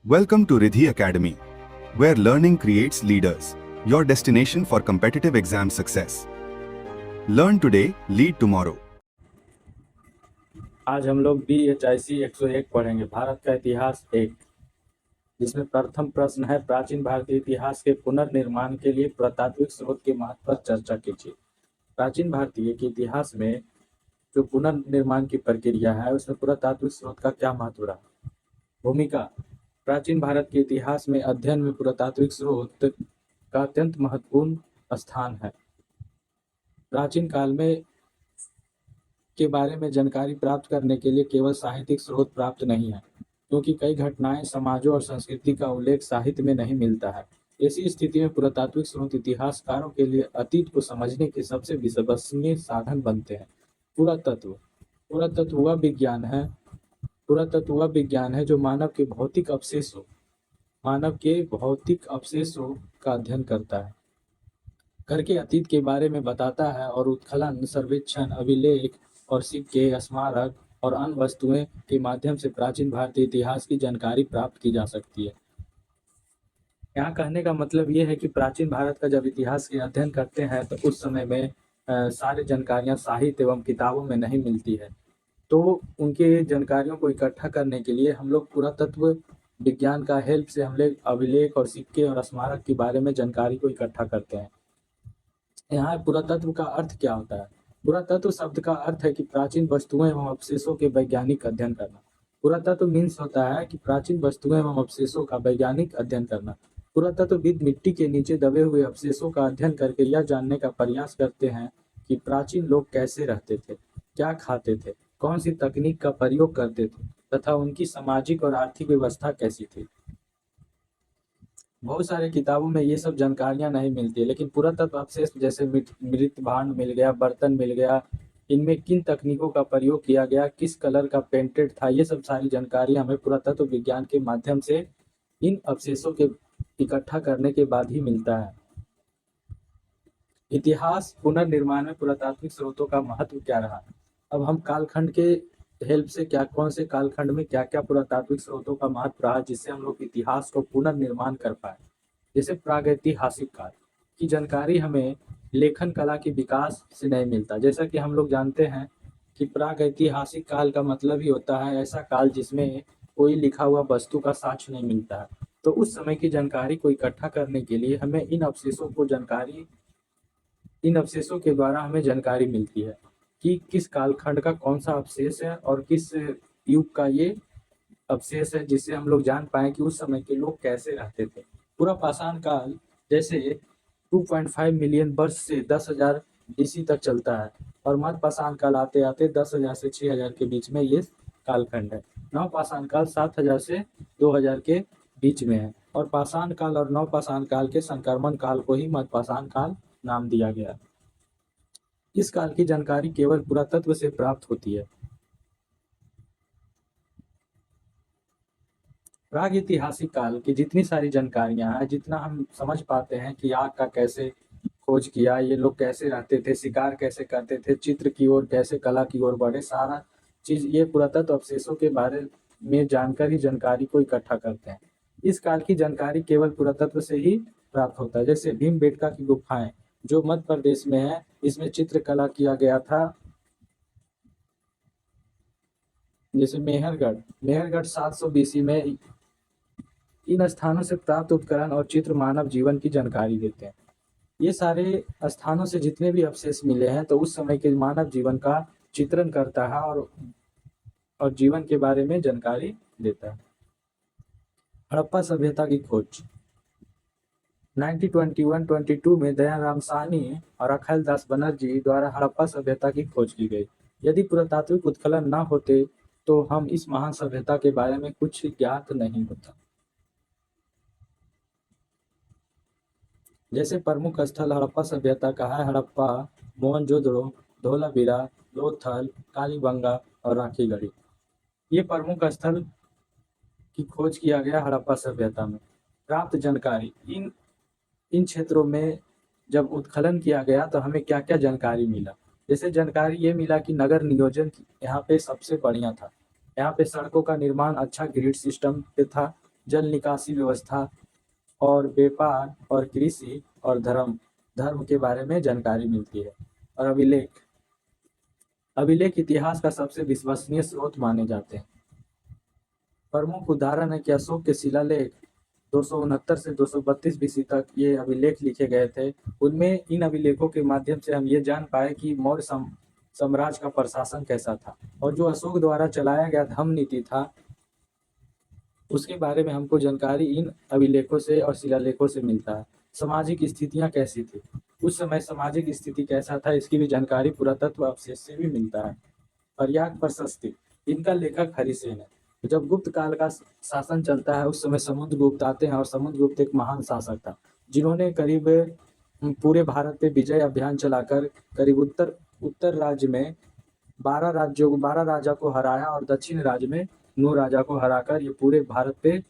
Welcome to Ridhi Academy, where learning creates leaders. Your destination for competitive exam success. Learn today, lead tomorrow. आज हम लोग BHIC 101 पढ़ेंगे, भारत का इतिहास 1, जिसमें प्रथम प्रश्न है प्राचीन भारतीय इतिहास के पुनर्निर्माण के लिए पुरातात्विक स्रोत के महत्व पर चर्चा कीजिए। प्राचीन भारतीय के इतिहास में जो पुनर्निर्माण की प्रक्रिया है उसमें पुरातात्विक स्रोत का क्या महत्व रहा। भूमिका, प्राचीन भारत के इतिहास में अध्ययन में पुरातात्विक स्रोत का अत्यंत महत्वपूर्ण स्थान है। प्राचीन काल में के बारे में जानकारी प्राप्त करने के लिए केवल साहित्यिक स्रोत प्राप्त नहीं है, क्योंकि कई घटनाएं, समाजों और संस्कृति का उल्लेख साहित्य में नहीं मिलता है। ऐसी स्थिति में पुरातात्विक स्रोत इतिहासकारों के लिए अतीत को समझने के सबसे विश्वसनीय साधन बनते हैं। पुरातत्व पुरातत्व वह विज्ञान है जो मानव के भौतिक अवशेषों का अध्ययन करता है, करके अतीत के बारे में बताता है और उत्खनन, सर्वेक्षण, अभिलेख और सिक्के, स्मारक और अन्य वस्तुएं के माध्यम से प्राचीन भारतीय इतिहास की जानकारी प्राप्त की जा सकती है। यहाँ कहने का मतलब ये है कि प्राचीन भारत का जब इतिहास के अध्ययन करते हैं तो उस समय में सारी जानकारियाँ साहित्य एवं किताबों में नहीं मिलती है, तो उनके जानकारियों को इकट्ठा करने के लिए हम लोग पुरातत्व विज्ञान का हेल्प से हम लोग अभिलेख और सिक्के और स्मारक के बारे में जानकारी को इकट्ठा करते हैं। यहाँ पुरातत्व का अर्थ क्या होता है? पुरातत्व शब्द का अर्थ है कि प्राचीन वस्तुएं एवं अवशेषों के वैज्ञानिक अध्ययन करना। पुरातत्व मीन्स होता है कि प्राचीन वस्तुएं एवं अवशेषों का वैज्ञानिक अध्ययन करना। पुरातत्वविद मिट्टी के नीचे दबे हुए अवशेषों का अध्ययन करके यह जानने का प्रयास करते हैं कि प्राचीन लोग कैसे रहते थे, क्या खाते थे, कौन सी तकनीक का प्रयोग करते थे तथा उनकी सामाजिक और आर्थिक व्यवस्था कैसी थी। बहुत सारे किताबों में ये सब जानकारियां नहीं मिलती है, लेकिन पुरातत्व अवशेष जैसे मृत भांड मिल गया, बर्तन मिल गया, इनमें किन तकनीकों का प्रयोग किया गया, किस कलर का पेंटेड था, ये सब सारी जानकारी हमें पुरातत्व विज्ञान के माध्यम से इन अवशेषों के इकट्ठा करने के बाद ही मिलता है। इतिहास पुनर्निर्माण में पुरातात्विक स्रोतों का महत्व क्या रहा? अब हम कालखंड के हेल्प से कौन से कालखंड में क्या क्या पुरातात्विक स्रोतों का महत्व रहा जिससे हम लोग इतिहास को पुनर्निर्माण कर पाए। जैसे प्रागैतिहासिक काल की जानकारी हमें लेखन कला के विकास से नहीं मिलता। जैसा कि हम लोग जानते हैं कि प्रागैतिहासिक काल का मतलब ही होता है ऐसा काल जिसमें कोई लिखा हुआ वस्तु का साक्ष्य नहीं मिलता है। तो उस समय की जानकारी को इकट्ठा करने के लिए हमें इन अवशेषों के द्वारा हमें जानकारी मिलती है कि किस कालखंड का कौन सा अवशेष है और किस युग का ये अवशेष है, जिससे हम लोग जान पाए कि उस समय के लोग कैसे रहते थे। पूरा पाषाण काल जैसे 2.5 मिलियन वर्ष से 10,000 BC तक चलता है, और मध्य पाषाण काल आते आते 10,000 से 6,000 के बीच में ये कालखंड है। नव पाषाण काल 7,000 से 2,000 के बीच में है, और पाषाण काल और नव पाषाण काल के संक्रमण काल को ही मध्य पाषाण काल नाम दिया गया। इस काल की जानकारी केवल पुरातत्व से प्राप्त होती है। प्रागैतिहासिक काल की जितनी सारी जानकारियां हैं, जितना हम समझ पाते हैं कि आग का कैसे खोज किया, ये लोग कैसे रहते थे, शिकार कैसे करते थे, चित्र की ओर कैसे, कला की ओर बढ़े, सारा चीज ये पुरातत्व अवशेषों के बारे में जानकर ही जानकारी को इकट्ठा करते हैं। इस काल की जानकारी केवल पुरातत्व से ही प्राप्त होता है। जैसे भीमबेटका की गुफाएं जो मध्य प्रदेश में है, इसमें चित्रकला किया गया था। जैसे मेहरगढ़ 700 BC में। इन स्थानों से प्राप्त उपकरण और चित्र मानव जीवन की जानकारी देते हैं। ये सारे स्थानों से जितने भी अवशेष मिले हैं तो उस समय के मानव जीवन का चित्रण करता है और जीवन के बारे में जानकारी देता है। हड़प्पा सभ्यता की खोज 1921-22 में दयाराम साहनी और अखिल दास बनर्जी द्वारा हड़प्पा सभ्यता की खोज की गई। यदि पुरातात्विक उत्खनन न होते तो हम इस महान सभ्यता के बारे में कुछ ज्ञात नहीं होता। जैसे प्रमुख स्थल हड़प्पा सभ्यता का है हड़प्पा, मोहनजोदड़ो, धोलावीरा, लोथल, कालीबंगा और राखीगढ़ी। ये प्रमुख स्थल की खोज किया गया हड़प्पा सभ्यता में। प्राप्त जानकारी इन क्षेत्रों में जब उत्खनन किया गया तो हमें क्या क्या जानकारी मिला। जैसे जानकारी ये मिला कि नगर नियोजन यहाँ पे सबसे बढ़िया था। यहाँ पे सड़कों का निर्माण अच्छा ग्रिड सिस्टम पे था, जल निकासी व्यवस्था और व्यापार और कृषि और धर्म के बारे में जानकारी मिलती है। और अभिलेख इतिहास का सबसे विश्वसनीय स्रोत माने जाते हैं। प्रमुख उदाहरण है कि अशोक के शिलालेख 269 से 232 बीसी तक ये अभिलेख लिखे गए थे। उनमें इन अभिलेखों के माध्यम से हम ये जान पाए कि मौर्य साम्राज्य का प्रशासन कैसा था, और जो अशोक द्वारा चलाया गया धम्म नीति था उसके बारे में हमको जानकारी इन अभिलेखों से और शिलालेखों से मिलता है। सामाजिक स्थितियां कैसी थी, उस समय सामाजिक स्थिति कैसा था, इसकी भी जानकारी पुरातत्व अवशेष से भी मिलता है। पर्याप्त प्रशस्ति, इनका लेखक हरिसेन है। जब गुप्त काल का शासन चलता है उस समय समुद्रगुप्त आते हैं, और समुद्रगुप्त एक महान शासक था जिन्होंने करीब पूरे भारत पे विजय अभियान चलाकर करीब उत्तर राज्य में 12 राजा को हराया, और दक्षिण राज्य में 9 राजा को हराकर ये पूरे भारत पे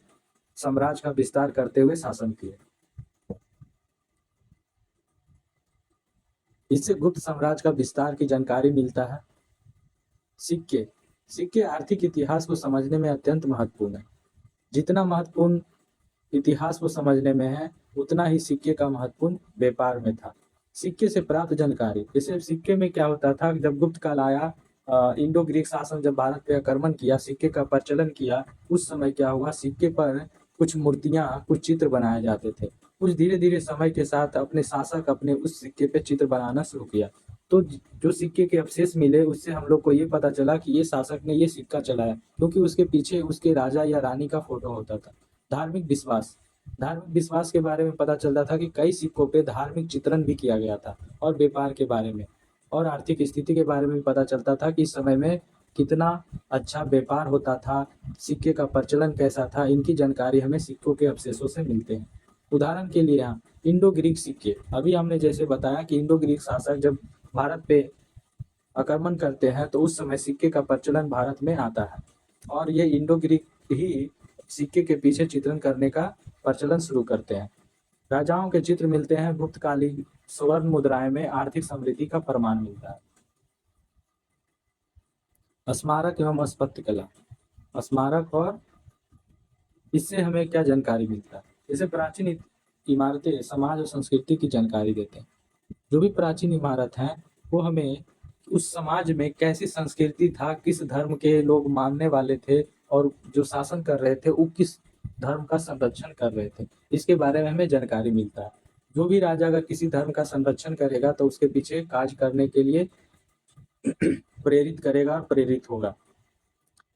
साम्राज्य का विस्तार करते हुए शासन किए। इससे गुप्त साम्राज्य का विस्तार की जानकारी मिलता है। सिक्के आर्थिक इतिहास को समझने में अत्यंत महत्वपूर्ण है। जितना महत्वपूर्ण इतिहास को समझने में है उतना ही सिक्के का महत्वपूर्ण व्यापार में था। सिक्के से प्राप्त जानकारी, जैसे सिक्के में क्या होता था, जब गुप्त काल आया, इंडो ग्रीक शासन जब भारत पे आक्रमण किया, सिक्के का प्रचलन किया, उस समय क्या हुआ, सिक्के पर कुछ मूर्तियां, कुछ चित्र बनाए जाते थे। कुछ धीरे धीरे समय के साथ अपने शासक अपने उस सिक्के पे चित्र बनाना शुरू किया, तो जो सिक्के के अवशेष मिले उससे हम लोग को ये पता चला कि ये शासक ने ये सिक्का चलाया, क्योंकि उसके पीछे उसके राजा या रानी का फोटो होता था। धार्मिक विश्वास के बारे में पता चलता था कि कई सिक्कों पे धार्मिक चित्रण भी किया गया था। और व्यापार के बारे में और आर्थिक स्थिति के बारे में भी पता चलता था कि इस समय में कितना अच्छा व्यापार होता था, सिक्के का प्रचलन कैसा था। इनकी जानकारी हमें सिक्कों के अवशेषों से मिलते हैं। उदाहरण के लिए यहाँ इंडो ग्रीक सिक्के, अभी हमने जैसे बताया कि इंडो ग्रीक शासक जब भारत पे आक्रमण करते हैं तो उस समय सिक्के का प्रचलन भारत में आता है, और ये इंडो ग्रीक ही सिक्के के पीछे चित्रण करने का प्रचलन शुरू करते हैं। राजाओं के चित्र मिलते हैं। गुप्तकालीन स्वर्ण मुद्राएं में आर्थिक समृद्धि का प्रमाण मिलता है। स्मारक एवं स्थापत्य कला, स्मारक और इससे हमें क्या जानकारी मिलता है, जैसे प्राचीन इमारतें समाज और संस्कृति की जानकारी देते हैं। जो भी प्राचीन इमारत हैं वो हमें उस समाज में कैसी संस्कृति था, किस धर्म के लोग मानने वाले थे, और जो शासन कर रहे थे वो किस धर्म का संरक्षण कर रहे थे, इसके बारे में हमें जानकारी मिलता है। जो भी राजा अगर किसी धर्म का संरक्षण करेगा तो उसके पीछे कार्य करने के लिए प्रेरित करेगा और प्रेरित होगा।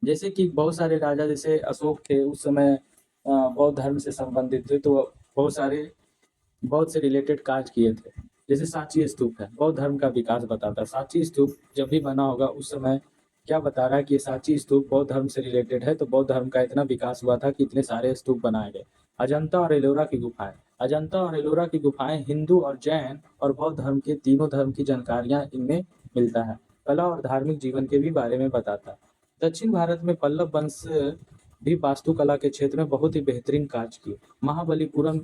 जैसे कि बहुत सारे राजा, जैसे अशोक थे, उस समय बौद्ध धर्म से संबंधित थे, तो बहुत से रिलेटेड कार्य किए थे। जैसे सांची स्तूप है, बौद्ध धर्म का विकास बताता है। सांची स्तूप जब भी बना होगा उस समय क्या बता रहा है कि सांची स्तूप बौद्ध धर्म से रिलेटेड है, तो बौद्ध धर्म का इतना विकास हुआ था कि इतने सारे स्तूप बनाए गए। अजंता और एलोरा की गुफाएं, अजंता और एलोरा की गुफाएं हिंदू और जैन और बौद्ध धर्म के तीनों धर्म की जानकारियां इनमें मिलता है। कला और धार्मिक जीवन के भी बारे में बताता है। दक्षिण भारत में पल्लव वंश भी वास्तुकला के क्षेत्र में बहुत ही बेहतरीन कार्य किए। महाबलीपुरम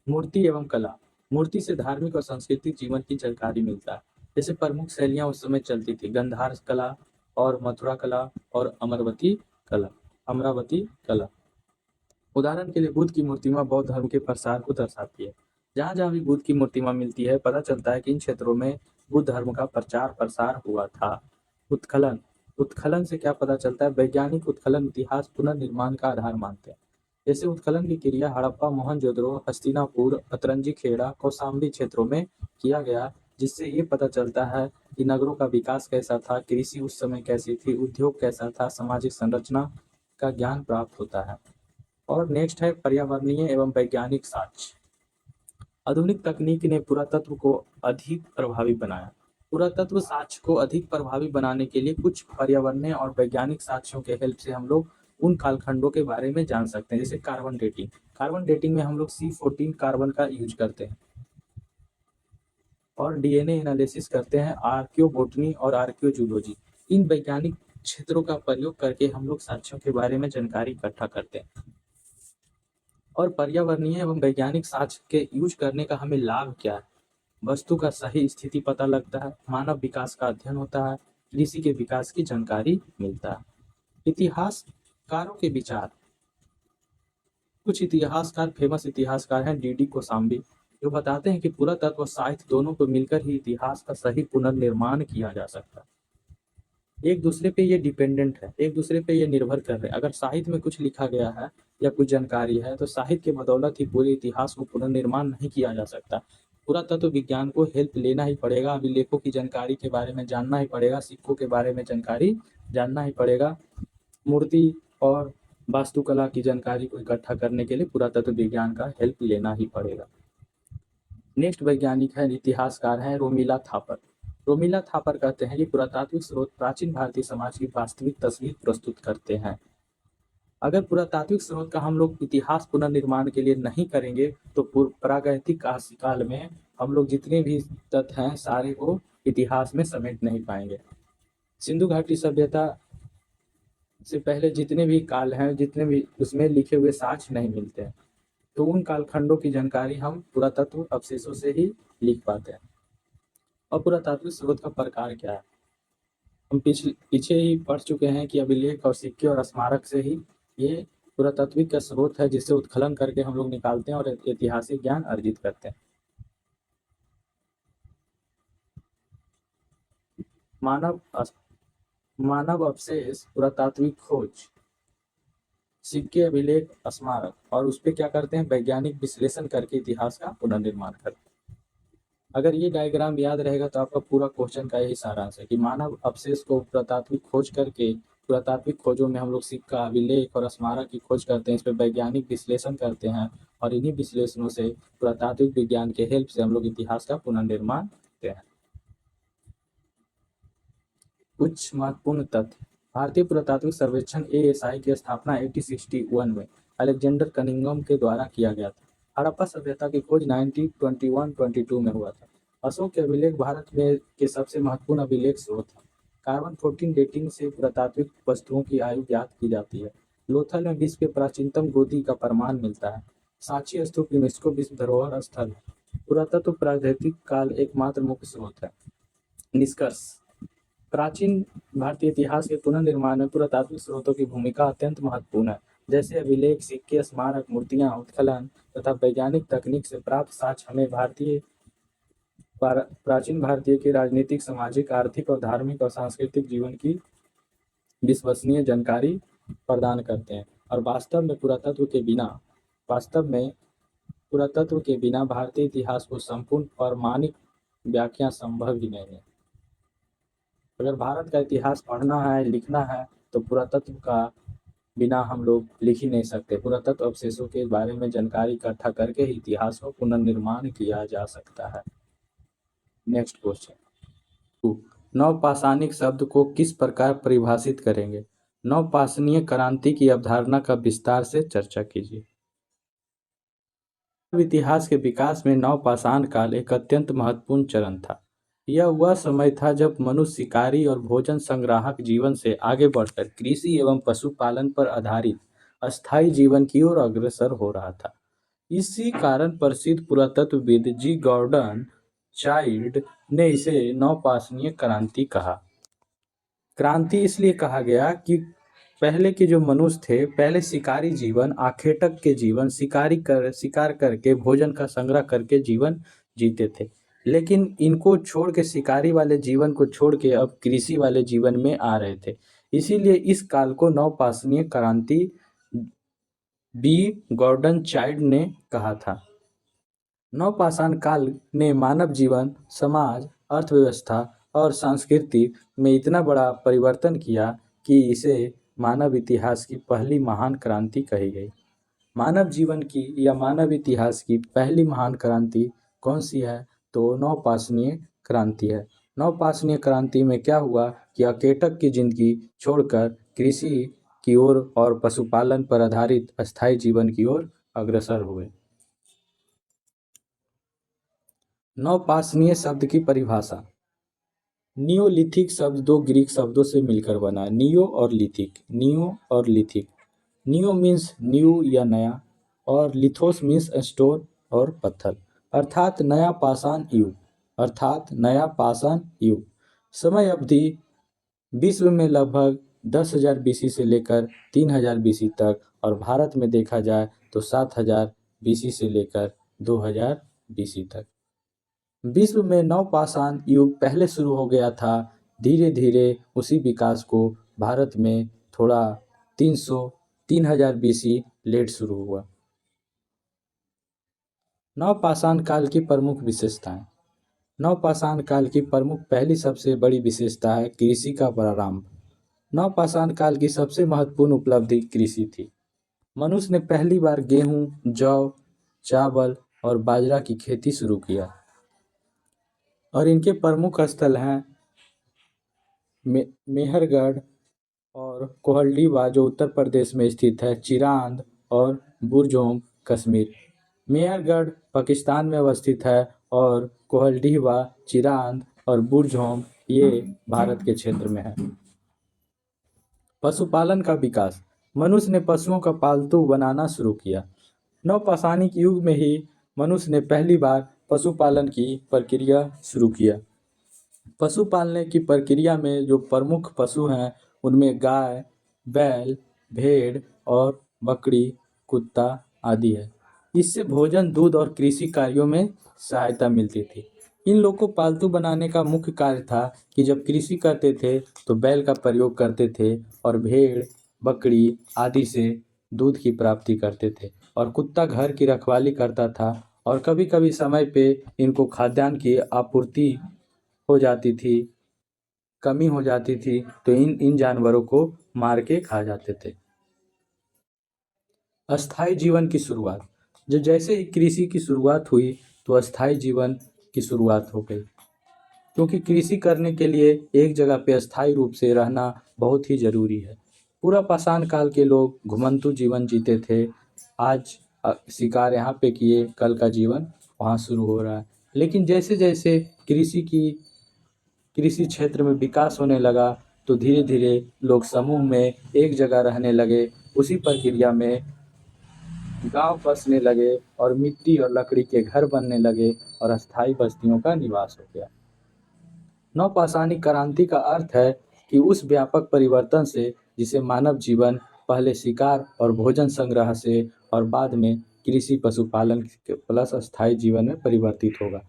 मूर्ति एवं कला, मूर्ति से धार्मिक और सांस्कृतिक जीवन की जानकारी मिलता है। जैसे प्रमुख शैलियां उस समय चलती थी, गंधार कला और मथुरा कला और अमरावती कला। उदाहरण के लिए बुद्ध की मूर्तियां बौद्ध धर्म के प्रसार को दर्शाती है। जहाँ जहाँ भी बुद्ध की मूर्तियां मिलती है पता चलता है कि इन क्षेत्रों में बुद्ध धर्म का प्रचार प्रसार हुआ था। उत्खनन से क्या पता चलता है, वैज्ञानिक उत्खनन इतिहास पुनर्निर्माण का आधार मानते हैं। जैसे उत्खनन की क्रिया हड़प्पा, मोहनजोदड़ो, हस्तिनापुर, अतरंजी खेड़ा, कौशाम्बी क्षेत्रों में किया गया, जिससे ये पता चलता है कि नगरों का विकास कैसा था, कृषि उस समय कैसी थी, उद्योग कैसा था, सामाजिक संरचना का ज्ञान प्राप्त होता है। और नेक्स्ट है पर्यावरणीय एवं वैज्ञानिक साक्ष्य। आधुनिक तकनीक ने पुरातत्व को अधिक प्रभावी बनाया। पुरातत्व साक्ष्य को अधिक प्रभावी बनाने के लिए कुछ पर्यावरणीय और वैज्ञानिक साक्ष्यों के हेल्प से हम लोग उन कालखंडों के बारे में जान सकते हैं। जैसे कार्बन डेटिंग में हम लोग C14 कार्बन का यूज करते हैं, और DNA एनालिसिस करते हैं, आर्कियोबोटनी और आर्कियोजूलॉजी। इन वैज्ञानिक क्षेत्रों का प्रयोग करके हम लोग साक्ष्यों के बारे में जानकारी इकट्ठा करते हैं। और पर्यावरणीय एवं वैज्ञानिक साक्ष्य के यूज करने का हमें लाभ क्या है, वस्तु का सही स्थिति पता लगता है, मानव विकास का अध्ययन होता है, कृषि के विकास की जानकारी मिलता है। इतिहासकारों के विचार। कुछ इतिहासकार, फेमस इतिहासकार हैं डी कोसाम्बी, जो बताते हैं कि पुरातत्व और साहित्य दोनों को मिलकर ही इतिहास का सही पुनर्निर्माण किया जा सकता है। एक दूसरे पे ये डिपेंडेंट है, एक दूसरे पे ये निर्भर कर रहे हैं। अगर साहित्य में कुछ लिखा गया है या कुछ जानकारी है तो साहित्य के बदौलत ही पूरे इतिहास को पुनर्निर्माण नहीं किया जा सकता। पुरातत्व विज्ञान को हेल्प लेना ही पड़ेगा, अभिलेखों की जानकारी के बारे में जानना ही पड़ेगा, सिक्कों के बारे में जानकारी जानना ही पड़ेगा। मूर्ति और वास्तुकला की जानकारी को इकट्ठा करने के लिए पुरातत्व विज्ञान का हेल्प लेना ही पड़ेगा। नेक्स्ट वैज्ञानिक है, इतिहासकार हैं रोमिला थापर। रोमिला थापर कहते हैं कि पुरातात्विक स्रोत प्राचीन भारतीय समाज की वास्तविक तस्वीर प्रस्तुत करते हैं। अगर पुरातात्विक स्रोत का हम लोग इतिहास पुनर्निर्माण के लिए नहीं करेंगे तो प्रागैतिक काल में हम लोग जितने भी तथ्य हैं सारे को इतिहास में समेट नहीं पाएंगे। सिंधु घाटी सभ्यता से पहले जितने भी काल हैं, जितने भी उसमें लिखे हुए साक्ष्य नहीं मिलते हैं, तो उन कालखंडों की जानकारी हम पुरातत्व अवशेषों से ही लिख पाते हैं। और पुरातात्विक स्रोत का प्रकार क्या है, हम पीछे ही पढ़ चुके हैं कि अभिलेख और सिक्के और स्मारक से ही ये पुरातात्विक का स्रोत है, जिससे उत्खनन करके हम लोग निकालते हैं और ऐतिहासिक ज्ञान अर्जित करते हैं। मानव अवशेष, पुरातात्विक खोज, सिक्के, अभिलेख, स्मारक, और उस पर क्या करते हैं, वैज्ञानिक विश्लेषण करके इतिहास का पुनर्निर्माण करते हैं। अगर ये डायग्राम याद रहेगा तो आपका पूरा क्वेश्चन का यही सारांश है कि मानव अवशेष को पुरातात्विक खोज करके, पुरातात्विक खोजों में हम लोग सिक्का, अभिलेख और स्मारक की खोज करते हैं, इस पर वैज्ञानिक विश्लेषण करते हैं और इन्हीं विश्लेषणों से पुरातात्विक विज्ञान के हेल्प से हम लोग इतिहास का पुनर्निर्माण करते हैं। कुछ महत्वपूर्ण तथ्य। भारतीय पुरातात्विक सर्वेक्षण ASI की स्थापना 1861 में अलेक्जेंडर कनिंघम के द्वारा किया गया था। हड़प्पा सभ्यता की खोज 1921-22 में हुआ था। अशोक के अभिलेख भारत में के सबसे महत्वपूर्ण अभिलेख स्रोत हैं। कार्बन 14 डेटिंग से पुरातात्विक वस्तुओं की आयु ज्ञात की जाती है। लोथल में विश्व के प्राचीनतम गोदी का प्रमाण मिलता है। सांची स्तूप यूनेस्को विश्व धरोहर स्थल है। पुरातत्व प्रागैतिक काल एकमात्र मुख्य स्रोत है। निष्कर्ष। प्राचीन भारतीय इतिहास के पुनर्निर्माण में पुरातात्विक स्रोतों की भूमिका अत्यंत महत्वपूर्ण है। जैसे अभिलेख, सिक्के, स्मारक, मूर्तियां, उत्खनन तथा वैज्ञानिक तकनीक से प्राप्त साक्ष्य हमें प्राचीन भारतीय के राजनीतिक, सामाजिक, आर्थिक और धार्मिक और सांस्कृतिक जीवन की विश्वसनीय जानकारी प्रदान करते हैं। और वास्तव में पुरातत्व के बिना भारतीय इतिहास को संपूर्ण प्रामाणिक व्याख्या संभव ही नहीं है। अगर भारत का इतिहास पढ़ना है, लिखना है, तो पुरातत्व का बिना हम लोग लिख ही नहीं सकते। पुरातत्व अवशेषों के बारे में जानकारी इकट्ठा करके ही इतिहास को पुनर्निर्माण किया जा सकता है। Next question. नवपाषाणिक शब्द को किस प्रकार परिभाषित करेंगे? नवपाषाणीय क्रांति की अवधारणा का विस्तार से चर्चा कीजिए। इतिहास के विकास में नवपाषाण काल एक अत्यंत महत्वपूर्ण चरण था। यह वह समय था जब मनुष्य शिकारी और भोजन संग्राहक जीवन से आगे बढ़कर कृषि एवं पशुपालन पर आधारित अस्थायी जीवन की ओर अग्रसर हो रहा था। इसी कारण प्रसिद्ध पुरातत्वविद जी गॉर्डन चाइल्ड ने इसे नवपाषाणीय क्रांति कहा। क्रांति इसलिए कहा गया कि पहले के जो मनुष्य थे, पहले शिकारी जीवन, आखेटक के जीवन, शिकार करके भोजन का संग्रह करके जीवन जीते थे। लेकिन इनको छोड़ के, शिकारी वाले जीवन को छोड़ के अब कृषि वाले जीवन में आ रहे थे। इसीलिए इस काल को नवपाषाणीय क्रांति बी गॉर्डन चाइल्ड ने कहा था। नवपाषाण काल ने मानव जीवन, समाज, अर्थव्यवस्था और संस्कृति में इतना बड़ा परिवर्तन किया कि इसे मानव इतिहास की पहली महान क्रांति कही गई। मानव जीवन की या मानव इतिहास की पहली महान क्रांति कौन सी है? तो नवपाषाणीय क्रांति है। नवपाषाणीय क्रांति में क्या हुआ कि अकेटक की जिंदगी छोड़कर कृषि की ओर और पशुपालन पर आधारित अस्थायी जीवन की ओर अग्रसर हुए। नवपाषाणीय शब्द की परिभाषा। नियोलिथिक शब्द दो ग्रीक शब्दों से मिलकर बना, नियो और लिथिक। नियो मीन्स न्यू या नया, और लिथोस मीन्स स्टोन और पत्थर, अर्थात नया पाषाण युग। अर्थात नया पाषाण युग। समय अवधि विश्व में लगभग 10,000 बीसी से लेकर 3,000 बीसी तक, और भारत में देखा जाए तो 7,000 बीसी से लेकर 2,000 बीसी तक। विश्व में नवपाषाण युग पहले शुरू हो गया था। धीरे धीरे उसी विकास को भारत में थोड़ा 3,000 बीसी लेट शुरू हुआ। नवपाषाण काल की प्रमुख विशेषताएं। नवपाषाण काल की प्रमुख पहली सबसे बड़ी विशेषता है कृषि का प्रारंभ। नवपाषाण काल की सबसे महत्वपूर्ण उपलब्धि कृषि थी। मनुष्य ने पहली बार गेहूं, जौ, चावल और बाजरा की खेती शुरू किया, और इनके प्रमुख स्थल हैं मेहरगढ़ और कोहलडीबा जो उत्तर प्रदेश में स्थित है, चिरांद और बुरजोम कश्मीर। मेहरगढ़ पाकिस्तान में अवस्थित है और कोहलडीबा, चिरांद और बुरजोम ये भारत के क्षेत्र में है। पशुपालन का विकास। मनुष्य ने पशुओं का पालतू बनाना शुरू किया। नवपाषाणिक युग में ही मनुष्य ने पहली बार पशुपालन की प्रक्रिया शुरू किया। पशु पालने की प्रक्रिया में जो प्रमुख पशु हैं उनमें गाय, बैल, भेड़ और बकरी, कुत्ता आदि है। इससे भोजन, दूध और कृषि कार्यों में सहायता मिलती थी। इन लोगों को पालतू बनाने का मुख्य कार्य था कि जब कृषि करते थे तो बैल का प्रयोग करते थे और भेड़, बकरी आदि से दूध की प्राप्ति करते थे, और कुत्ता घर की रखवाली करता था, और कभी कभी समय पे इनको खाद्यान्न की आपूर्ति हो जाती थी, कमी हो जाती थी तो इन इन जानवरों को मार के खा जाते थे। अस्थाई जीवन की शुरुआत। जो जैसे ही कृषि की शुरुआत हुई तो अस्थाई जीवन की शुरुआत हो गई, क्योंकि कृषि करने के लिए एक जगह पे अस्थाई रूप से रहना बहुत ही ज़रूरी है। पूरा पाषाण काल के लोग घुमंतू जीवन जीते थे। आज शिकार यहाँ पे किए, कल का जीवन वहाँ शुरू हो रहा है। लेकिन जैसे जैसे कृषि क्षेत्र में विकास होने लगा तो धीरे धीरे लोग समूह में एक जगह रहने लगे। उसी प्रक्रिया में गांव बसने लगे और मिट्टी और लकड़ी के घर बनने लगे और अस्थायी बस्तियों का निवास हो गया। नवपाषाणिक क्रांति का अर्थ है कि उस व्यापक परिवर्तन से जिसे मानव जीवन पहले शिकार और भोजन संग्रह से और बाद में कृषि पशुपालन प्लस अस्थायी जीवन में परिवर्तित होगा।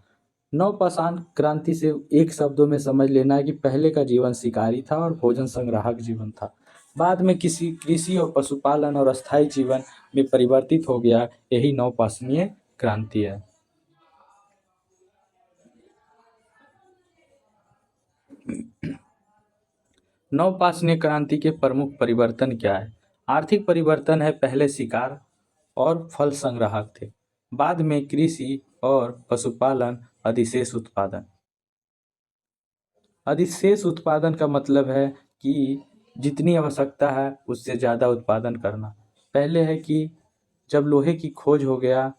नवपाषाण क्रांति से एक शब्दों में समझ लेना है कि पहले का जीवन शिकारी था और भोजन संग्राहक जीवन था। बाद में किसी कृषि और पशुपालन और अस्थायी जीवन में परिवर्तित हो गया। यही नवपाषाणीय क्रांति है। नवपाषाणीय क्रांति के प्रमुख परिवर्तन क्या है? आर्थिक परिवर्तन है। पहले शिकार और फल संग्राहक थे, बाद में कृषि और पशुपालन, अधिशेष उत्पादन। अधिशेष उत्पादन का मतलब है कि जितनी आवश्यकता है उससे ज़्यादा उत्पादन करना। पहले है कि जब लोहे की खोज हो गया,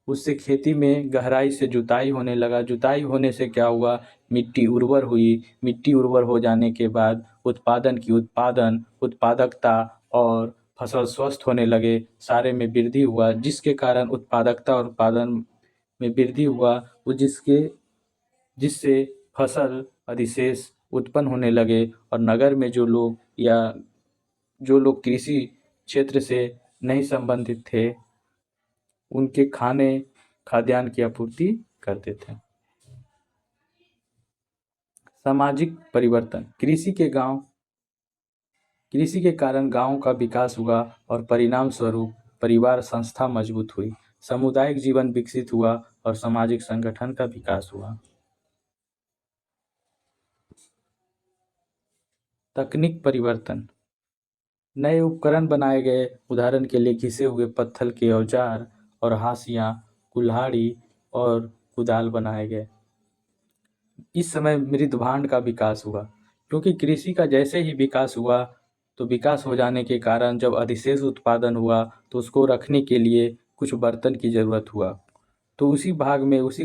उससे खेती में गहराई से जुताई होने लगा। जुताई होने से क्या हुआ, मिट्टी उर्वर हुई। मिट्टी उर्वर हो जाने के बाद उत्पादकता और फसल स्वस्थ होने लगे, सारे में वृद्धि हुआ, जिसके कारण उत्पादकता और उत्पादन में वृद्धि हुआ, वो जिससे फसल अधिशेष उत्पन्न होने लगे। और नगर में जो लोग कृषि क्षेत्र से नहीं संबंधित थे, उनके खाद्यान्न की आपूर्ति करते थे। सामाजिक परिवर्तन। कृषि के कारण गांव का विकास हुआ और परिणाम स्वरूप परिवार संस्था मजबूत हुई, सामुदायिक जीवन विकसित हुआ और सामाजिक संगठन का विकास हुआ। तकनीक परिवर्तन। नए उपकरण बनाए गए, उदाहरण के लिए घिसे हुए पत्थर के औजार और हाशियाँ, कुल्हाड़ी और कुदाल बनाए गए। इस समय मृदभांड का विकास हुआ, क्योंकि कृषि का जैसे ही विकास हुआ तो विकास हो जाने के कारण जब अधिशेष उत्पादन हुआ तो उसको रखने के लिए कुछ बर्तन की ज़रूरत हुआ। तो उसी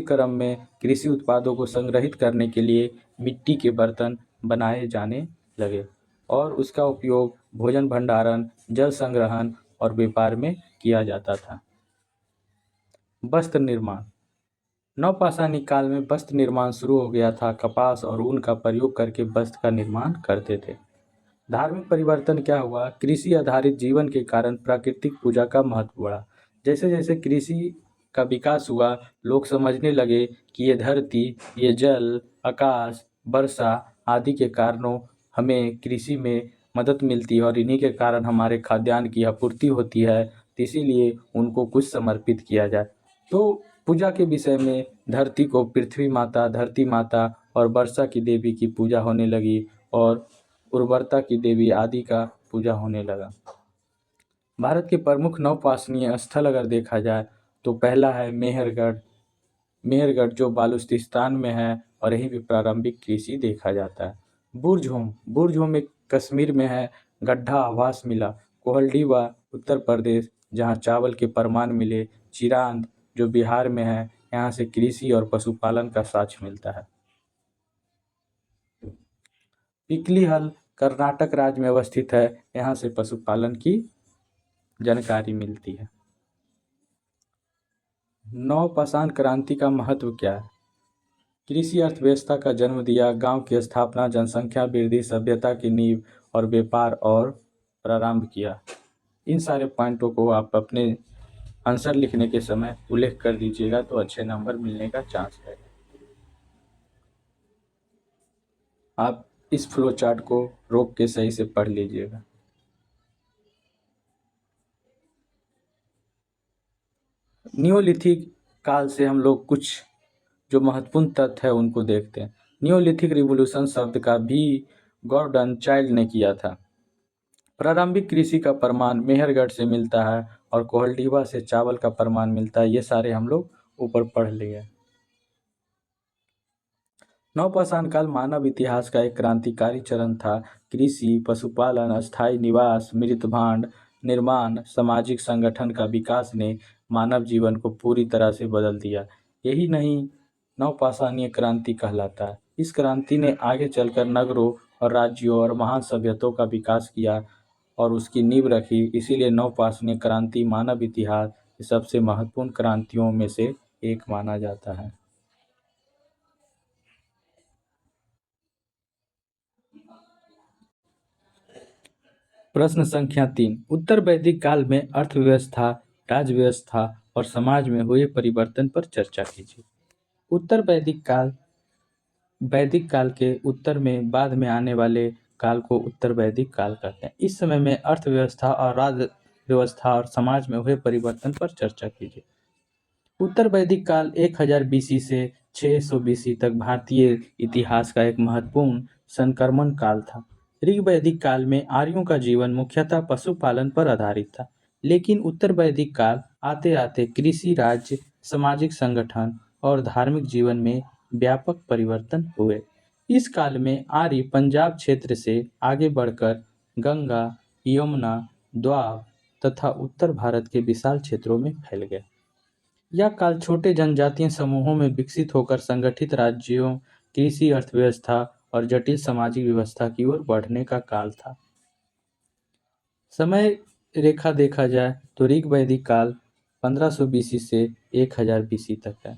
क्रम में कृषि उत्पादों को संग्रहित करने के लिए मिट्टी के बर्तन बनाए जाने लगे, और उसका उपयोग भोजन भंडारण, जल संग्रहण और व्यापार में किया जाता था। वस्त्र निर्माण। नवपाषाणी काल में वस्त्र निर्माण शुरू हो गया था। कपास और ऊन का प्रयोग करके वस्त्र का निर्माण करते थे। धार्मिक परिवर्तन क्या हुआ? कृषि आधारित जीवन के कारण प्राकृतिक पूजा का महत्व बढ़ा। जैसे जैसे कृषि का विकास हुआ, लोग समझने लगे कि ये धरती, ये जल, आकाश, वर्षा आदि के कारणों हमें कृषि में मदद मिलती है और इन्हीं के कारण हमारे खाद्यान्न की आपूर्ति होती है, तो इसीलिए उनको कुछ समर्पित किया जाए। तो पूजा के विषय में धरती को पृथ्वी माता, धरती माता और वर्षा की देवी की पूजा होने लगी और उर्वरता की देवी आदि का पूजा होने लगा। भारत के प्रमुख नवपाषाणीय स्थल अगर देखा जाए तो पहला है मेहरगढ़। मेहरगढ़ जो बालूचिस्तान में है और यहीं पे प्रारंभिक कृषि देखा जाता है। बुर्ज होम एक कश्मीर में है। गड्ढा आवास मिला। कोहलडीवा उत्तर प्रदेश जहाँ चावल के परमान मिले। चिरांद जो बिहार में है, यहाँ से कृषि और पशुपालन का साक्ष्य मिलता है। पिकलीहल कर्नाटक राज्य में अवस्थित है, यहाँ से पशुपालन की जानकारी मिलती है। नवपाषाण क्रांति का महत्व क्या है? कृषि अर्थव्यवस्था का जन्म दिया, गांव की स्थापना, जनसंख्या वृद्धि, सभ्यता की नींव और व्यापार और प्रारंभ किया। इन सारे पॉइंटों को आप अपने आंसर लिखने के समय उल्लेख कर दीजिएगा तो अच्छे नंबर मिलने का चांस है। आप इस फ्लो चार्ट को रोक के सही से पढ़ लीजिएगा। नियोलिथिक काल से हम लोग कुछ जो महत्वपूर्ण तथ्य है उनको देखते हैं। नियोलिथिक रिवोल्यूशन शब्द का भी गॉर्डन चाइल्ड ने किया था। प्रारंभिक कृषि का प्रमाण मेहरगढ़ से मिलता है और कोहलडीवा से चावल का प्रमाण मिलता है। ये सारे हम लोग ऊपर पढ़ लिए। नवपाषाण काल मानव इतिहास का एक क्रांतिकारी चरण था। कृषि, पशुपालन, अस्थायी निवास, मृत भांड निर्माण, सामाजिक संगठन का विकास ने मानव जीवन को पूरी तरह से बदल दिया। यही नहीं, नवपाषाणीय क्रांति कहलाता है। इस क्रांति ने आगे चलकर नगरों और राज्यों और महान सभ्यताओं का विकास किया और उसकी नींव रखी। इसीलिए नवपाषाणीय क्रांति मानव इतिहास की सबसे महत्वपूर्ण क्रांतियों में से एक माना जाता है। प्रश्न संख्या 3, उत्तर वैदिक काल में अर्थव्यवस्था, राज्य व्यवस्था और समाज में हुए परिवर्तन पर चर्चा कीजिए। उत्तर वैदिक काल के उत्तर में बाद में आने वाले काल को उत्तर वैदिक काल कहते हैं। इस समय में अर्थव्यवस्था और राज्य व्यवस्था और समाज में हुए परिवर्तन पर चर्चा कीजिए। उत्तर वैदिक काल 1000 बीसी से 600 बीसी तक भारतीय इतिहास का एक महत्वपूर्ण संक्रमण काल था। ऋग वैदिक काल में आर्यों का जीवन मुख्यतः पशुपालन पर आधारित था, लेकिन उत्तर वैदिक काल आते आते कृषि, राज्य, सामाजिक संगठन और धार्मिक जीवन में व्यापक परिवर्तन हुए। इस काल में आर्य पंजाब क्षेत्र से आगे बढ़कर गंगा, यमुना, द्वाब तथा उत्तर भारत के विशाल क्षेत्रों में फैल गए। यह काल छोटे जनजातीय समूहों में विकसित होकर संगठित राज्यों, कृषि अर्थव्यवस्था और जटिल सामाजिक व्यवस्था की ओर बढ़ने का काल था। समय रेखा देखा जाए तो ऋग वैदिक काल 1500 बीसी से 1000 बीसी तक है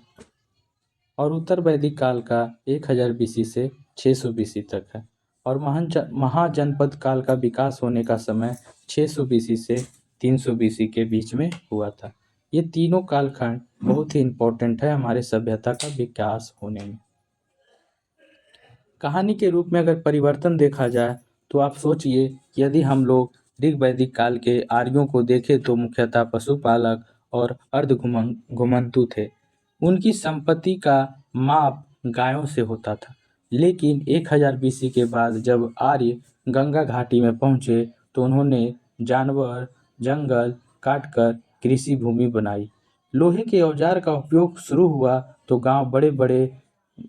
और उत्तर वैदिक काल का 1000 बीसी से 600 बीसी तक है और महाजनपद काल का विकास होने का समय 600 बीसी से 300 बीसी के बीच में हुआ था। ये तीनों कालखंड बहुत ही इम्पोर्टेंट है हमारे सभ्यता का विकास होने में। कहानी के रूप में अगर परिवर्तन देखा जाए तो आप सोचिए कि यदि हम लोग ऋग वैदिक काल के आर्यों को देखें तो मुख्यतः पशुपालक और अर्ध घुमंतु थे। उनकी संपत्ति का माप गायों से होता था, लेकिन 1000 बीसी के बाद जब आर्य गंगा घाटी में पहुंचे तो उन्होंने जानवर, जंगल काटकर कृषि भूमि बनाई। लोहे के औजार का उपयोग शुरू हुआ तो गांव बड़े बड़े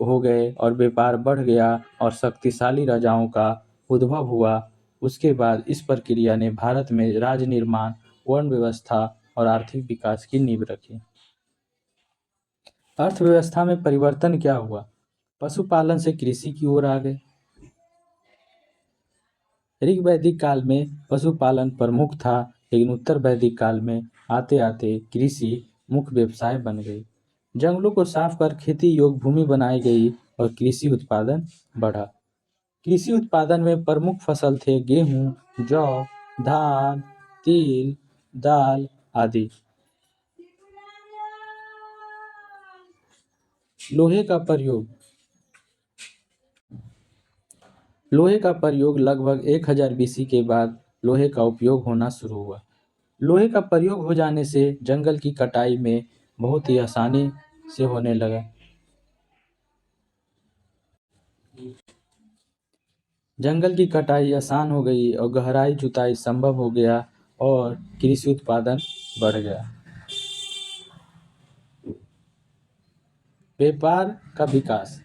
हो गए और व्यापार बढ़ गया और शक्तिशाली राजाओं का उद्भव हुआ। उसके बाद इस प्रक्रिया ने भारत में राज्य निर्माण, वर्ण व्यवस्था और आर्थिक विकास की नींव रखी। अर्थव्यवस्था में परिवर्तन क्या हुआ? पशुपालन से कृषि की ओर आ गए। ऋग वैदिक काल में पशुपालन प्रमुख था, लेकिन उत्तर वैदिक काल में आते आते कृषि मुख्य व्यवसाय बन गई। जंगलों को साफ कर खेती योग्य भूमि बनाई गई और कृषि उत्पादन बढ़ा। कृषि उत्पादन में प्रमुख फसल थे गेहूं, जौ, धान, तिल, दाल आदि। लोहे का प्रयोग लोहे का प्रयोग लगभग 1000 बीसी के बाद लोहे का उपयोग होना शुरू हुआ। लोहे का प्रयोग हो जाने से जंगल की कटाई में बहुत ही आसानी से होने लगा। जंगल की कटाई आसान हो गई और गहराई जुताई संभव हो गया और कृषि उत्पादन बढ़ गया। व्यापार का विकास।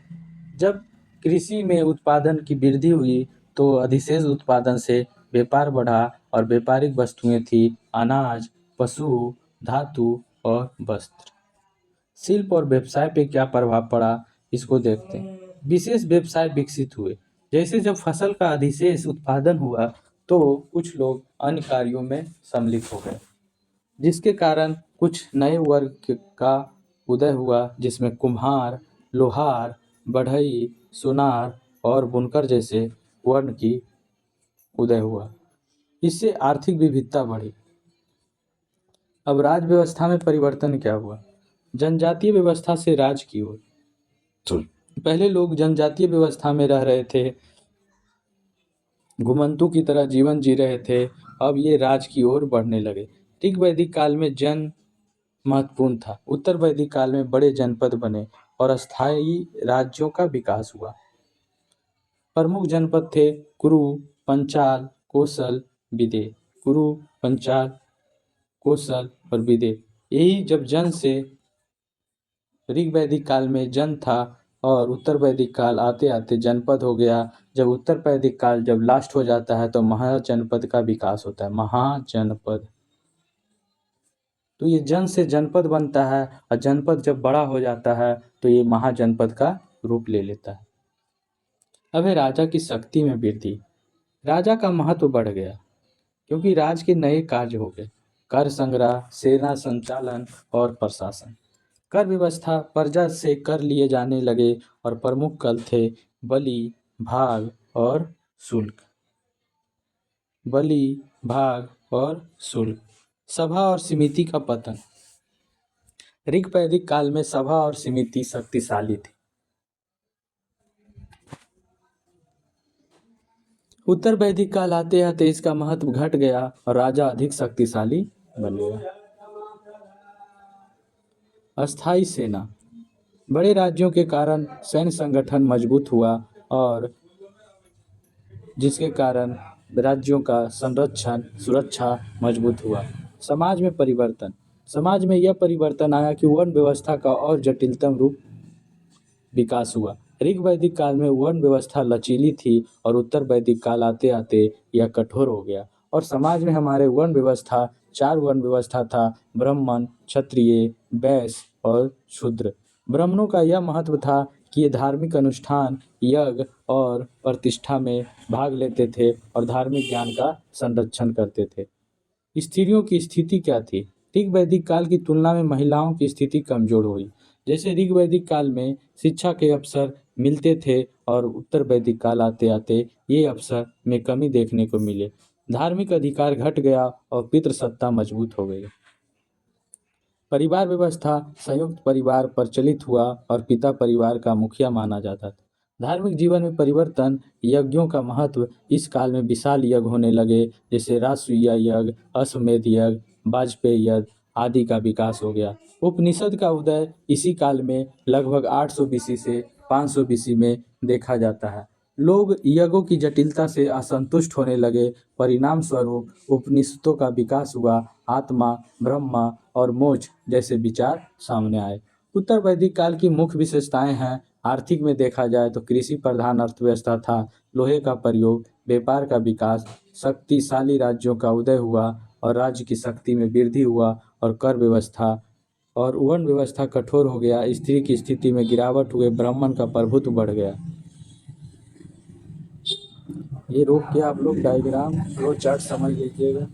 जब कृषि में उत्पादन की वृद्धि हुई तो अधिशेष उत्पादन से व्यापार बढ़ा और व्यापारिक वस्तुएं थी अनाज, पशु, धातु और वस्त्र। शिल्प और व्यवसाय पे क्या प्रभाव पड़ा इसको देखते हैं। विशेष व्यवसाय विकसित हुए। जैसे जब फसल का अधिशेष उत्पादन हुआ तो कुछ लोग अन्य कार्यों में सम्मिलित हो गए, जिसके कारण कुछ नए वर्ग का उदय हुआ, जिसमें कुम्हार, लोहार, बढ़ई, सुनार और बुनकर जैसे वर्ण की उदय हुआ। इससे आर्थिक विविधता बढ़ी। अब राज व्यवस्था में परिवर्तन क्या हुआ? जनजातीय व्यवस्था से राज की ओर। पहले लोग जनजातीय व्यवस्था में रह रहे थे, घुमंतू की तरह जीवन जी रहे थे। अब ये राज की ओर बढ़ने लगे। ऋग वैदिक काल में जन महत्वपूर्ण था। उत्तर वैदिक काल में बड़े जनपद बने और अस्थायी राज्यों का विकास हुआ। प्रमुख जनपद थे कुरु, पंचाल, कोसल, विदेह। कुरु, पंचाल, कोसल और विदेह। यही जब जन से ऋग वैदिक काल में जन था और उत्तर वैदिक काल आते आते जनपद हो गया। जब उत्तर वैदिक काल जब लास्ट हो जाता है तो महाजनपद का विकास होता है। महाजनपद। तो ये जन से जनपद बनता है और जनपद जब बड़ा हो जाता है तो ये महाजनपद का रूप ले लेता है। अब है राजा की शक्ति में वृद्धि। राजा का महत्व बढ़ गया क्योंकि राज के नए कार्य हो गए। कर संग्रह, सेना संचालन और प्रशासन। कर व्यवस्था, प्रजा से कर लिए जाने लगे और प्रमुख कर थे बलि, भाग और शुल्क। बलि, भाग और शुल्क। सभा और समिति का पतन। ऋग वैदिक काल में सभा और समिति शक्तिशाली थी। उत्तर वैदिक काल आते आते इसका महत्व घट गया और राजा अधिक शक्तिशाली बन गया। अस्थाई सेना। बड़े राज्यों के कारण सैन्य संगठन मजबूत हुआ और जिसके कारण राज्यों का संरक्षण सुरक्षा मजबूत हुआ। समाज में परिवर्तन। समाज में यह परिवर्तन आया कि वर्ण व्यवस्था का और जटिलतम रूप विकास हुआ। ऋग वैदिक काल में वर्ण व्यवस्था लचीली थी और उत्तर वैदिक काल आते आते यह कठोर हो गया। और समाज में हमारे वर्ण व्यवस्था 4 वर्ण व्यवस्था था: ब्राह्मण, क्षत्रिय, वैश्य और शूद्र। ब्राह्मणों का यह महत्व था कि ये धार्मिक अनुष्ठान, यज्ञ और प्रतिष्ठा में भाग लेते थे और धार्मिक ज्ञान का संरक्षण करते थे। स्त्रियों की स्थिति क्या थी? ऋग वैदिक काल की तुलना में महिलाओं की स्थिति कमजोर हुई। जैसे ऋग वैदिक काल में शिक्षा के अवसर मिलते थे और उत्तर वैदिक काल आते आते ये अवसर में कमी देखने को मिले। धार्मिक अधिकार घट गया और पितृसत्ता मजबूत हो गई। परिवार व्यवस्था संयुक्त परिवार प्रचलित हुआ और पिता परिवार का मुखिया माना जाता था। धार्मिक जीवन में परिवर्तन। यज्ञों का महत्व। इस काल में विशाल यज्ञ होने लगे, जैसे राजसूय यज्ञ, अश्वमेध यज्ञ, वाजपेयी यज्ञ आदि का विकास हो गया। उपनिषद का उदय इसी काल में लगभग 800 बीसी से 500 बीसी में देखा जाता है। लोग यज्ञों की जटिलता से असंतुष्ट होने लगे। परिणाम स्वरूप उपनिषदों का विकास हुआ। आत्मा, ब्रह्मा और मोक्ष जैसे विचार सामने आए। उत्तर वैदिक काल की मुख्य विशेषताएं हैं। आर्थिक में देखा जाए तो कृषि प्रधान अर्थव्यवस्था था। लोहे का प्रयोग, व्यापार का विकास, शक्तिशाली राज्यों का उदय हुआ और राज्य की शक्ति में वृद्धि हुआ और कर व्यवस्था और वर्ण व्यवस्था कठोर हो गया। स्त्री की स्थिति में गिरावट हुए, ब्राह्मण का प्रभुत्व बढ़ गया। ये रोक के आप लोग डायग्राम फ्लो चार्ट समझ लीजिएगा।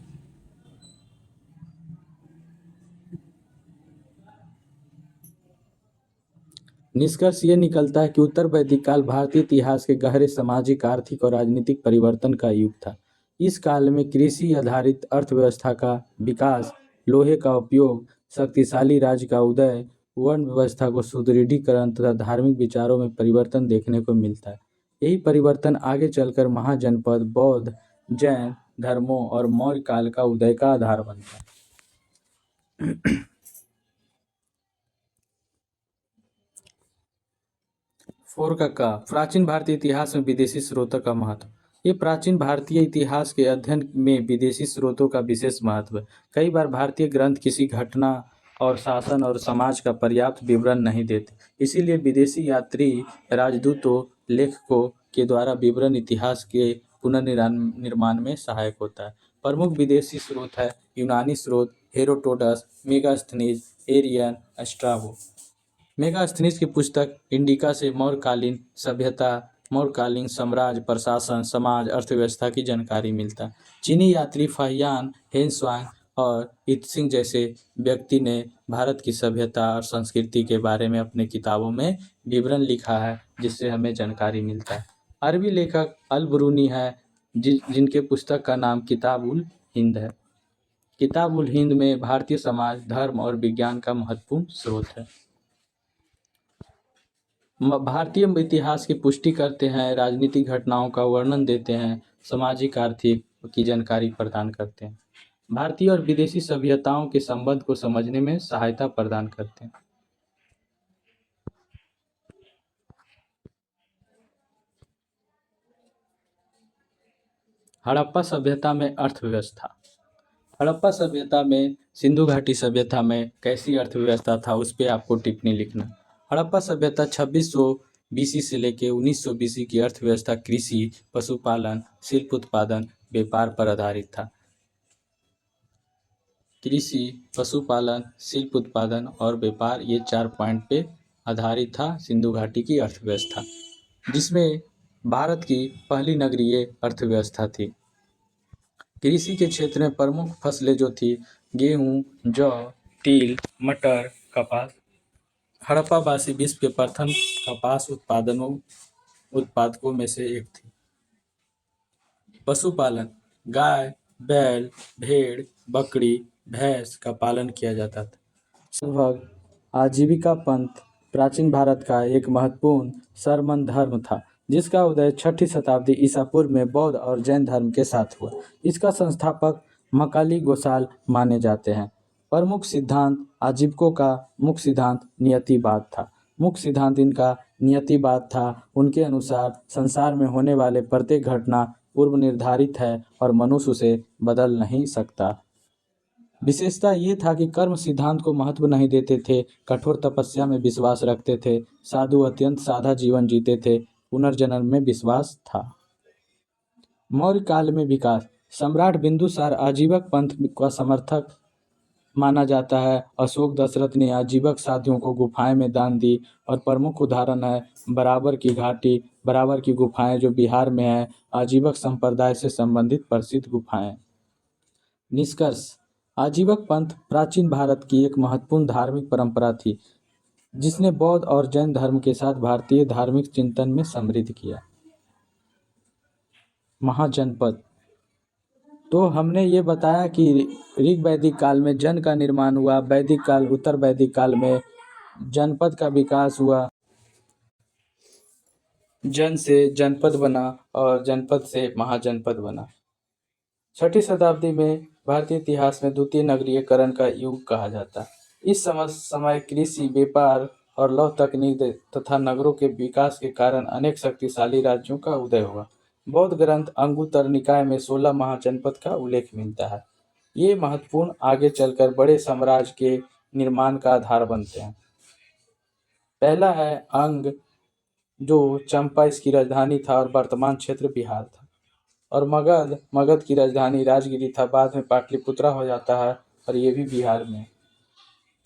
निष्कर्ष ये निकलता है कि उत्तर वैदिक काल भारतीय इतिहास के गहरे सामाजिक, आर्थिक और राजनीतिक परिवर्तन का युग था। इस काल में कृषि आधारित अर्थव्यवस्था का विकास, लोहे का उपयोग, शक्तिशाली राज्य का उदय, वर्ण व्यवस्था को सुदृढ़ीकरण तथा धार्मिक विचारों में परिवर्तन देखने को मिलता है। यही परिवर्तन आगे चलकर महाजनपद, बौद्ध, जैन धर्मों और मौर्य काल का उदय का आधार बनता है। प्राचीन भारतीय इतिहास में विदेशी स्रोतों का महत्व। ये प्राचीन भारतीय इतिहास के अध्ययन में विदेशी स्रोतों का विशेष महत्व है। कई बार भारतीय ग्रंथ किसी घटना और शासन और समाज का पर्याप्त विवरण नहीं देते, इसीलिए विदेशी यात्री, राजदूतों, लेखकों के द्वारा विवरण इतिहास के पुनर्निर्माण में सहायक होता है। प्रमुख विदेशी स्रोत है यूनानी स्रोत हेरोडोटस, मेगास्थनीज, एरियन, स्ट्राबो। मेगास्थनीज की पुस्तक इंडिका से मौर्यकालीन सभ्यता, मौर्यकालीन साम्राज्य, प्रशासन, समाज, अर्थव्यवस्था की जानकारी मिलता है। चीनी यात्री फाहियान, हेनस्वांग और इत्सिंग जैसे व्यक्ति ने भारत की सभ्यता और संस्कृति के बारे में अपने किताबों में विवरण लिखा है, जिससे हमें जानकारी मिलता है। अरबी लेखक अल बरूनी है, जिनके पुस्तक का नाम किताब उल हिंद है। किताब उल हिंद में भारतीय समाज, धर्म और विज्ञान का महत्वपूर्ण स्रोत है। भारतीय इतिहास की पुष्टि करते हैं, राजनीतिक घटनाओं का वर्णन देते हैं, सामाजिक आर्थिक की जानकारी प्रदान करते हैं। भारतीय और विदेशी सभ्यताओं के संबंध को समझने में सहायता प्रदान करते हैं। हड़प्पा सभ्यता में अर्थव्यवस्था। हड़प्पा सभ्यता में सिंधु घाटी सभ्यता में कैसी अर्थव्यवस्था था, उस पर आपको टिप्पणी लिखना। हड़प्पा सभ्यता 2600 बीसी से लेकर 1900 बीसी की अर्थव्यवस्था कृषि, पशुपालन, शिल्प उत्पादन, व्यापार पर आधारित था। कृषि, पशुपालन, शिल्प उत्पादन और व्यापार, ये 4 पॉइंट पे आधारित था सिंधु घाटी की अर्थव्यवस्था, जिसमें भारत की पहली नगरीय अर्थव्यवस्था थी। कृषि के क्षेत्र में प्रमुख फसलें जो थी गेहूं, जौ, तिल, मटर, कपास। हड़प्पावासी विश्व के प्रथम कपास उत्पादकों में से एक थी। पशुपालन, गाय, बैल, भेड़, बकरी, भैंस का पालन किया जाता था। लगभग आजीविका पंथ प्राचीन भारत का एक महत्वपूर्ण सरमन धर्म था, जिसका उदय 6ठी शताब्दी ईसा पूर्व में बौद्ध और जैन धर्म के साथ हुआ। इसका संस्थापक मकाली गोसाल माने जाते हैं। प्रमुख सिद्धांत आजीविकों का मुख्य सिद्धांत नियतिवाद था। मुख्य सिद्धांत इनका नियतिवाद था। उनके अनुसार संसार में होने वाले प्रत्येक घटना पूर्व निर्धारित है और मनुष्य उसे बदल नहीं सकता। विशेषता ये था कि कर्म सिद्धांत को महत्व नहीं देते थे, कठोर तपस्या में विश्वास रखते थे, साधु अत्यंत सादा जीवन जीते थे, पुनर्जन्म में विश्वास था। मौर्य काल में विकास। सम्राट बिंदुसार आजीवक पंथ का समर्थक माना जाता है। अशोक दशरथ ने आजीवक साधुओं को गुफाएं में दान दी और प्रमुख उदाहरण है बराबर की घाटी, बराबर की गुफाएं जो बिहार में है, आजीवक संप्रदाय से संबंधित प्रसिद्ध गुफाएं। निष्कर्ष, आजीवक पंथ प्राचीन भारत की एक महत्वपूर्ण धार्मिक परंपरा थी, जिसने बौद्ध और जैन धर्म के साथ भारतीय धार्मिक चिंतन में समृद्ध किया। महाजनपद। तो हमने ये बताया कि ऋग वैदिक काल में जन का निर्माण हुआ, वैदिक काल, उत्तर वैदिक काल में जनपद का विकास हुआ, जन से जनपद बना और जनपद से महाजनपद बना। 6ठी शताब्दी में भारतीय इतिहास में द्वितीय नगरीयकरण का युग कहा जाता है। इस समय कृषि, व्यापार और लौह तकनीक तथा नगरों के विकास के कारण अनेक शक्तिशाली राज्यों का उदय हुआ। बौद्ध ग्रंथ अंगुत्तर निकाय में 16 महाजनपद का उल्लेख मिलता है। ये महत्वपूर्ण आगे चलकर बड़े साम्राज्य के निर्माण का आधार बनते हैं। पहला है अंग, जो चंपा इसकी राजधानी था और वर्तमान क्षेत्र बिहार था। और मगध की राजधानी राजगिरी था, बाद में पाटलिपुत्रा हो जाता है और ये भी बिहार में।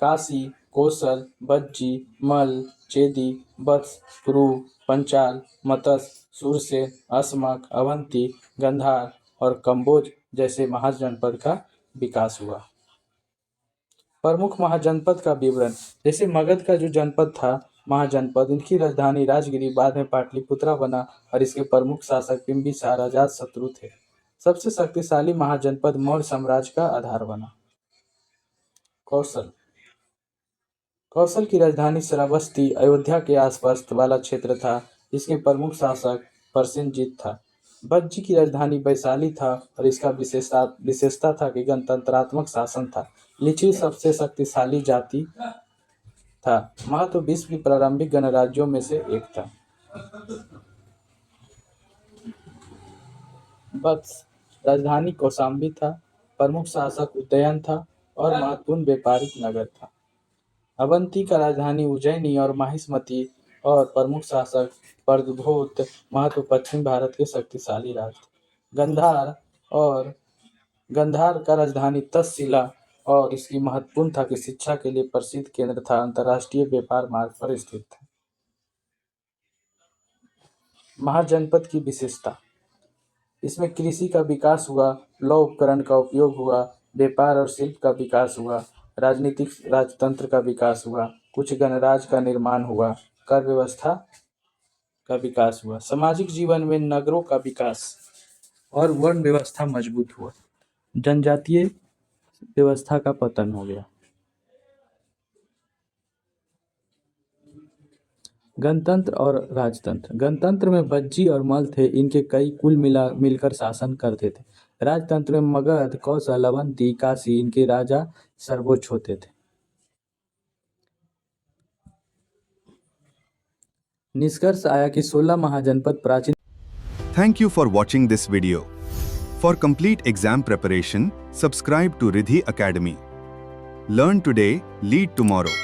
काशी, कोसल, बज्जी, मल, चेदी, वत्स, पुरु, पंचाल, मत्स्य, सुरसेन, अस्मक, अवंती, गंधार और कंबोज जैसे महाजनपद का विकास हुआ। प्रमुख महाजनपद का विवरण। जैसे मगध का जो जनपद था महाजनपद। इनकी राजधानी राजगिरी बाद में पाटलिपुत्रा बना और इसके प्रमुख शासक बिंबिसार अजातशत्रु थे। सबसे शक्तिशाली महाजनपद मौर्य साम्राज्य का आधार बना। कौशल कौशल की राजधानी श्रावस्ती अयोध्या के आसपास वाला क्षेत्र था। इसके प्रमुख शासक प्रसेनजीत था। बज्जी की राजधानी वैशाली था और इसका विशेषता था कि गणतंत्रात्मक शासन था। लिच्छवी सबसे शक्तिशाली जाति था। महत्व विश्व की प्रारंभिक गणराज्यों में से एक था। वत्स राजधानी कौशाम्बी था। प्रमुख शासक उदयन था और महत्वपूर्ण व्यापारिक नगर था। अवंती का राजधानी उज्जैनी और माहिष्मती और प्रमुख शासक प्रद्योत महत्व पश्चिम भारत के शक्तिशाली राज्य थे। गंधार का राजधानी तक्षशिला और इसकी महत्वपूर्ण था कि शिक्षा के लिए प्रसिद्ध केंद्र था। अंतर्राष्ट्रीय व्यापार मार्ग पर स्थित था। महाजनपद की विशेषता, इसमें कृषि का विकास हुआ, लौह उपकरण का उपयोग हुआ, व्यापार और शिल्प का विकास हुआ, राजनीतिक राजतंत्र का विकास हुआ, कुछ गणराज्य का निर्माण हुआ, कर व्यवस्था का विकास हुआ, सामाजिक जीवन में नगरों का विकास और वर्ण व्यवस्था मजबूत हुआ, जनजातीय व्यवस्था का पतन हो गया। गणतंत्र और राजतंत्र। गणतंत्र में बज्जी और मल थे। इनके कई कुल मिलकर शासन करते थे। राजतंत्र में मगध, कौशल, अवंती, काशी इनके राजा सर्वोच्च होते थे। निष्कर्ष आया कि 16 महाजनपद प्राचीन। Thank you for watching this video. For complete exam preparation, subscribe to Riddhi Academy. Learn today, lead tomorrow.